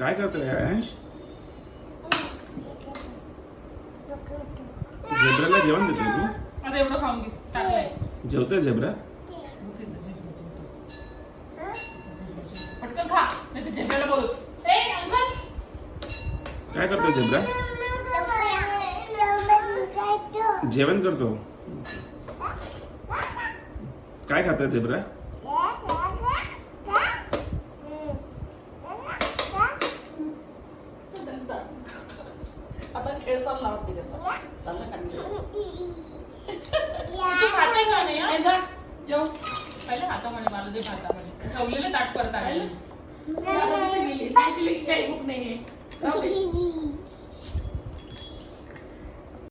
काय करतोय आयश? झेब्राला जेवण देतोय तू? आता एवढं खाऊन घे, टाकलंय. जेवतोय झेब्रा? पटकन खा, नाही तर झेब्राला बोलू. ए अंकल, काय करतोय झेब्रा? जेवण करतो. काय खातोय झेब्रा? आता खेळ चालला वाटते त्याचा. चालला कंटिन्यू. तू खाते का नाही? हा? जा जेव. पहिले खाता म्हणे, मला दे खाता म्हणे. ठेवलेलं ताट परत आलेलं. गेली, काही भूक नाहीये.